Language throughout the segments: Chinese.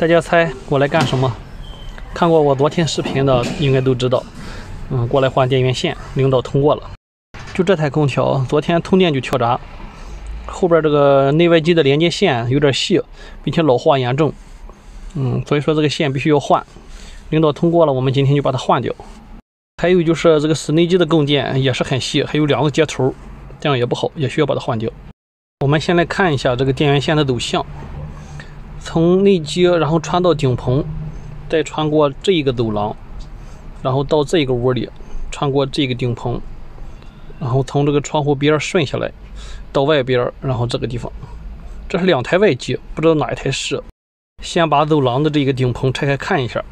大家猜我来干什么？看过我昨天视频的应该都知道，过来换电源线，领导通过了。就这台空调，昨天通电就跳闸，后边这个内外机的连接线有点细，并且老化严重，所以说这个线必须要换。领导通过了，我们今天就把它换掉。还有就是这个室内机的供电也是很细，还有2个接头，这样也不好，也需要把它换掉。我们先来看一下这个电源线的走向，从内机然后穿到顶棚，再穿过这一个走廊，然后到这个屋里，穿过这个顶棚，然后从这个窗户边顺下来到外边，然后这个地方，这是2台外机，不知道哪一台是。先把走廊的这个顶棚拆开看一下，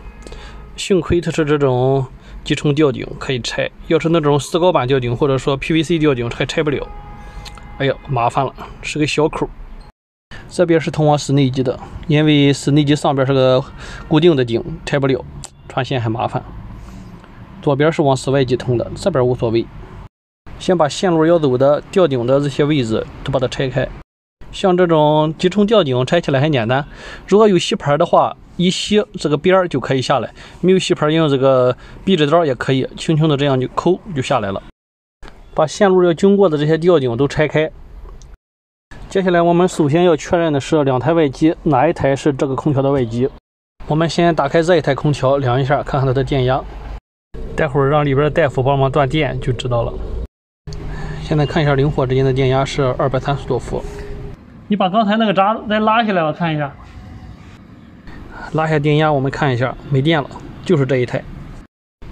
幸亏它是这种集成吊顶可以拆，要是那种4高板吊顶或者说 PVC 吊顶还拆不了。哎呀，麻烦了，是个小口。这边是通往室内机的，因为室内机上边是个固定的顶，拆不了，穿线很麻烦。左边是往室外机通的，这边无所谓。先把线路要走的吊顶的这些位置都把它拆开。像这种集成吊顶拆起来很简单，如果有吸盘的话，一吸这个边就可以下来，没有吸盘用这个壁纸刀也可以，轻轻的这样就抠就下来了。把线路要经过的这些吊顶都拆开。接下来我们首先要确认的是2台外机，哪一台是这个空调的外机。我们先打开这一台空调量一下，看看它的电压，待会儿让里边的大夫帮忙断电就知道了。现在看一下灵火之间的电压是230多伏。你把刚才那个闸再拉下来，我看一下。拉下电压，我们看一下，没电了，就是这一台。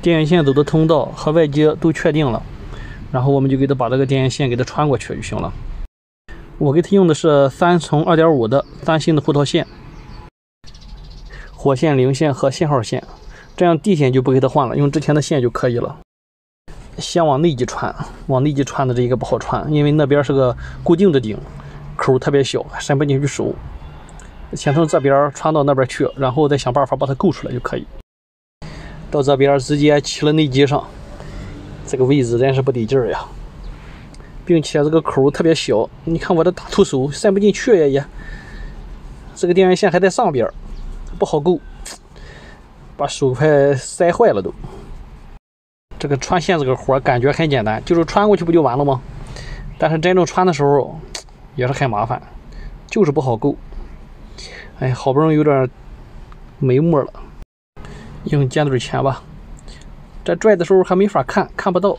电源线走的通道和外接都确定了，然后我们就给它把这个电源线给它穿过去就行了。我给它用的是3乘2.5的3星的护套线，火线、零线和信号线，这样地线就不给它换了，用之前的线就可以了。先往内机穿，往内机穿的这一个不好穿，因为那边是个固定的顶，口特别小，伸不进去手。先从这边穿到那边去，然后再想办法把它够出来就可以。到这边直接骑了内机上，这个位置真是不得劲儿呀，并且这个口特别小，你看我这大徒手伸不进去呀也。这个电源线还在上边，不好够，把手快塞坏了都。这个穿线这个活感觉很简单，就是穿过去不就完了吗？但是真正穿的时候也是很麻烦，就是不好够。哎，好不容易有点眉目了，用尖嘴钳吧。这拽的时候还没法看不到。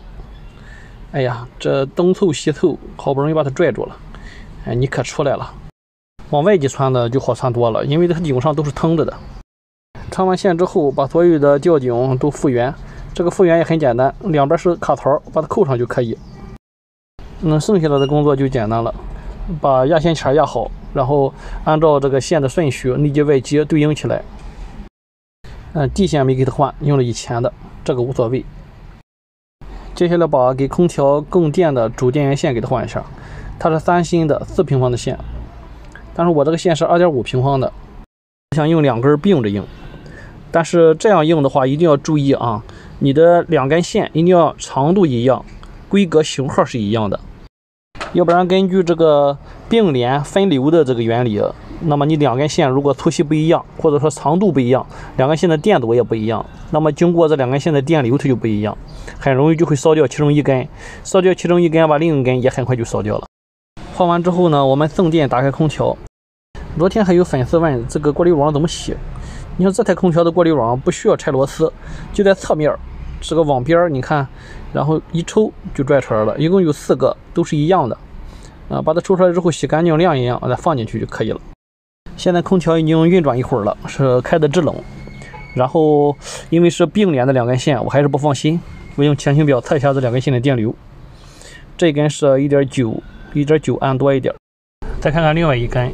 哎呀，这东凑西凑，好不容易把它拽住了。哎，你可出来了。往外机穿的就好穿多了，因为它顶上都是腾着的。穿完线之后，把所有的吊顶都复原。这个复原也很简单，两边是卡槽，把它扣上就可以。剩下的工作就简单了，把压线钳压好，然后按照这个线的顺序，内机外机对应起来。地线没给它换，用了以前的，这个无所谓。接下来把给空调供电的主电源线给它换一下，它是3星的4平方的线，但是我这个线是2.5平方的，想用2根并着用，但是这样用的话一定要注意啊，你的2根线一定要长度一样，规格型号是一样的，要不然根据这个并联分流的这个原理，那么你2根线如果粗细不一样，或者说长度不一样，2根线的电阻也不一样，那么经过这2根线的电流它就不一样，很容易就会烧掉其中一根，烧掉其中一根，把另一根也很快就烧掉了。换完之后呢，我们送电打开空调。昨天还有粉丝问这个过滤网怎么洗，你看这台空调的过滤网不需要拆螺丝，就在侧面是个网边，你看，然后一抽就拽出来了，一共有4个，都是一样的。把它抽出来之后洗干净晾一晾，再放进去就可以了。现在空调已经运转一会儿了，是开的制冷，然后因为是并联的2根线，我还是不放心，我用强行表测一下这2根线的电流。这根是1.9安多一点，再看看另外一根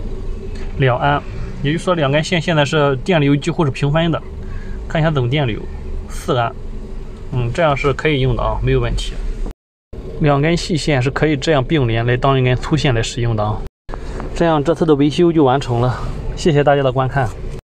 2安，也就是说2根线现在是电流几乎是平分的。看一下总电流4安，这样是可以用的啊，没有问题。2根细线是可以这样并联来当一根粗线来使用的啊。这样这次的维修就完成了，谢谢大家的观看。